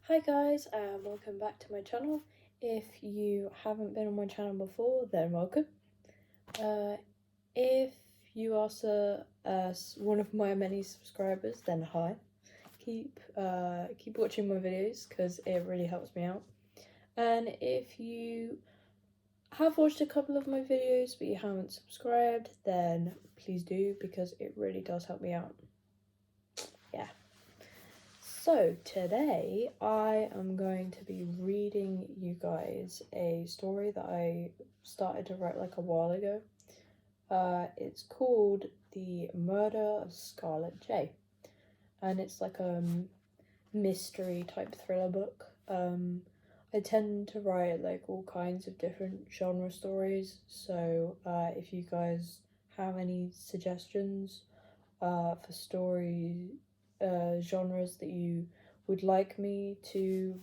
Hi guys, and welcome back to my channel. If you haven't been on my channel before, then welcome. If you are one of my many subscribers, then hi. Keep watching my videos because it really helps me out. And if you have watched a couple of my videos but you haven't subscribed, then please do because it really does help me out. Yeah. So today I am going to be reading you guys a story that I started to write like a while ago. It's called The Murder of Scarlet Jay, and it's like a mystery type thriller book. I tend to write like all kinds of different genre stories, so if you guys have any suggestions for story genres that you would like me to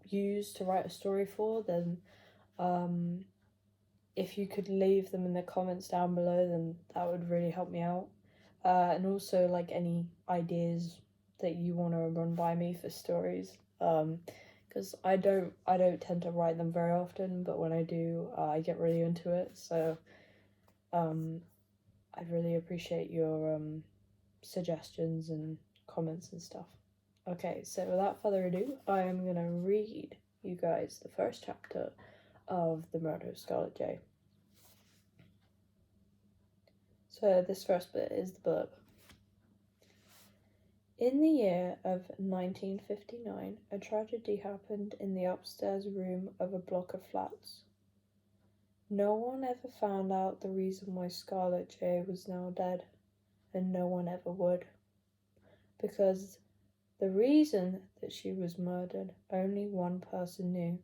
use to write a story for, then if you could leave them in the comments down below, then that would really help me out. And also like any ideas that you want to run by me for stories, because I don't tend to write them very often, but when I do, I get really into it. So I'd really appreciate your suggestions and comments and stuff. Okay, so without further ado, I am gonna read you guys the first chapter of The Murder of Scarlet Jay. So this first bit is the blurb. In the year of 1959, a tragedy happened in the upstairs room of a block of flats. No one ever found out the reason why Scarlet Jay was now dead, and no one ever would. Because the reason that she was murdered, only one person knew,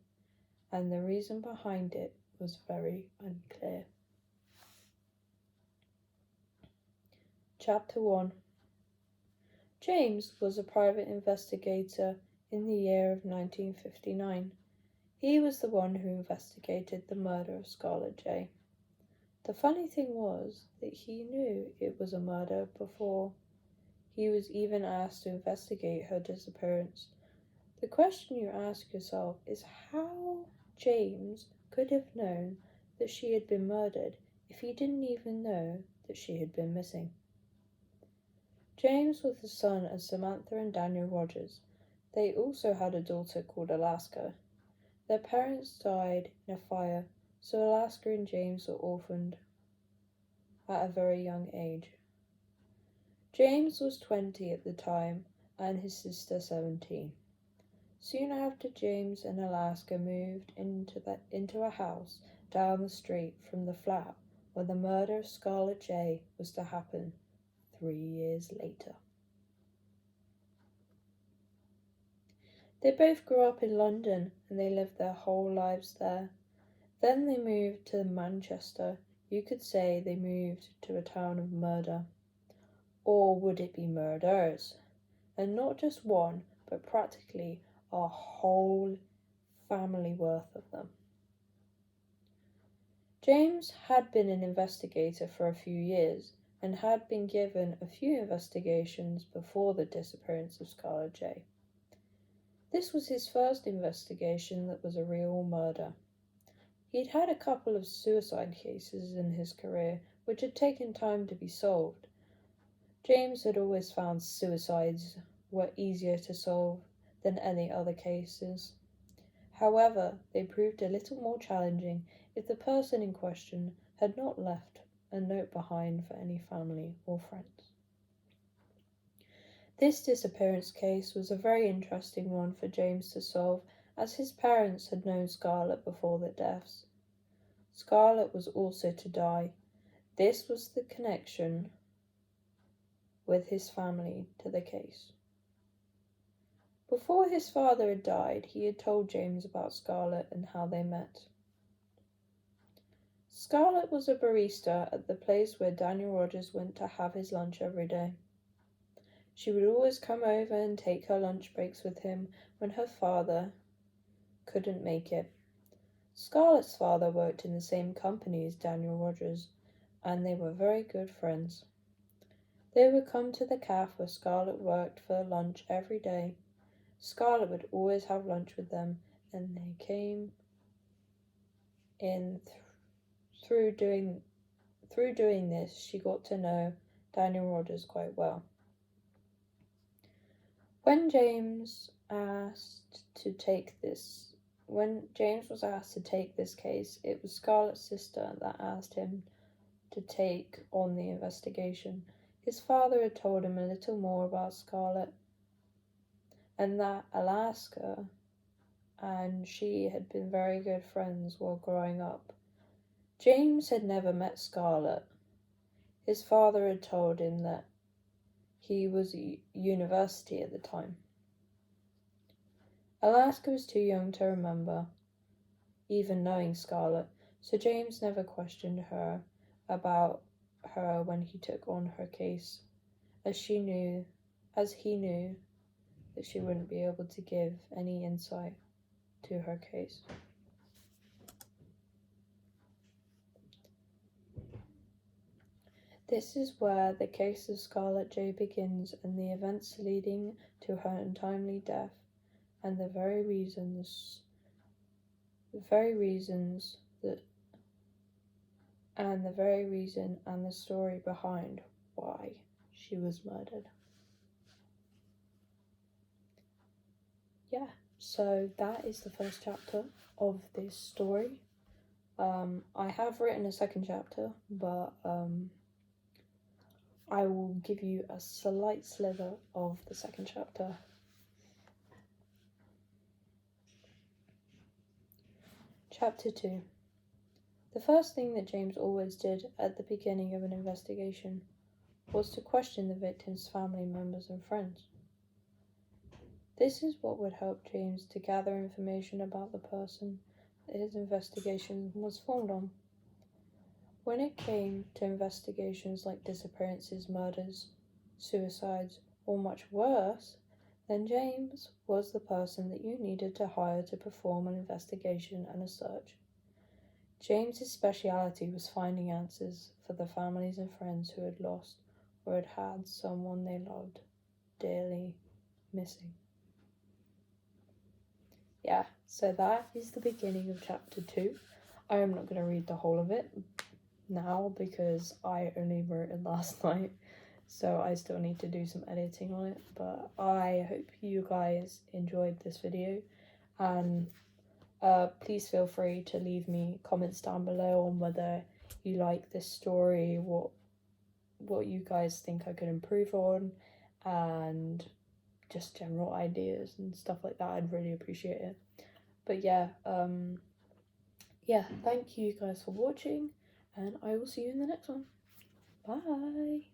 and the reason behind it was very unclear. Chapter 1. James was a private investigator in the year of 1959. He was the one who investigated the murder of Scarlet Jay. The funny thing was that he knew it was a murder before he was even asked to investigate her disappearance. The question you ask yourself is how James could have known that she had been murdered if he didn't even know that she had been missing. James was the son of Samantha and Daniel Rogers. They also had a daughter called Alaska. Their parents died in a fire, so Alaska and James were orphaned at a very young age. James was 20 at the time and his sister 17. Soon after, James and Alaska moved into a house down the street from the flat where the murder of Scarlet Jay was to happen 3 years later. They both grew up in London and they lived their whole lives there. Then they moved to Manchester. You could say they moved to a town of murder. Or would it be murders? And not just one, but practically a whole family worth of them. James had been an investigator for a few years and had been given a few investigations before the disappearance of Scarlet Jay. This was his first investigation that was a real murder. He'd had a couple of suicide cases in his career which had taken time to be solved. James had always found suicides were easier to solve than any other cases. However, they proved a little more challenging if the person in question had not left a note behind for any family or friends. This disappearance case was a very interesting one for James to solve, as his parents had known Scarlet before their deaths. Scarlet was also to die. This was the connection with his family to the case. Before his father had died, he had told James about Scarlet and how they met. Scarlet was a barista at the place where Daniel Rogers went to have his lunch every day. She would always come over and take her lunch breaks with him when her father couldn't make it. Scarlet's father worked in the same company as Daniel Rogers, and they were very good friends. They would come to the cafe where Scarlet worked for lunch every day, Scarlet would always have lunch with them, and they came in through doing this, she got to know Daniel Rogers quite well. When James was asked to take this case, it was Scarlet's sister that asked him to take on the investigation. His father had told him a little more about Scarlet, and that Alaska and she had been very good friends while growing up. James had never met Scarlet. His father had told him that he was at university at the time. Alaska was too young to remember even knowing Scarlet, so James never questioned her about her when he took on her case, as he knew that she wouldn't be able to give any insight to her case. This is where the case of Scarlet Jay begins, and the events leading to her untimely death, and the very reasons and the story behind why she was murdered. Yeah, so that is the first chapter of this story. I have written a second chapter, but I will give you a slight slither of the second chapter. Chapter 2. The first thing that James always did at the beginning of an investigation was to question the victim's family members and friends. This is what would help James to gather information about the person that his investigation was formed on. When it came to investigations like disappearances, murders, suicides, or much worse, then James was the person that you needed to hire to perform an investigation and a search. James's speciality was finding answers for the families and friends who had lost or had had someone they loved dearly missing. Yeah, so that is the beginning of chapter 2. I am not going to read the whole of it now because I only wrote it last night, so I still need to do some editing on it, but I hope you guys enjoyed this video, and please feel free to leave me comments down below on whether you like this story, what you guys think I could improve on, and just general ideas and stuff like that. I'd really appreciate it. But yeah, thank you guys for watching, and I will see you in the next one. Bye.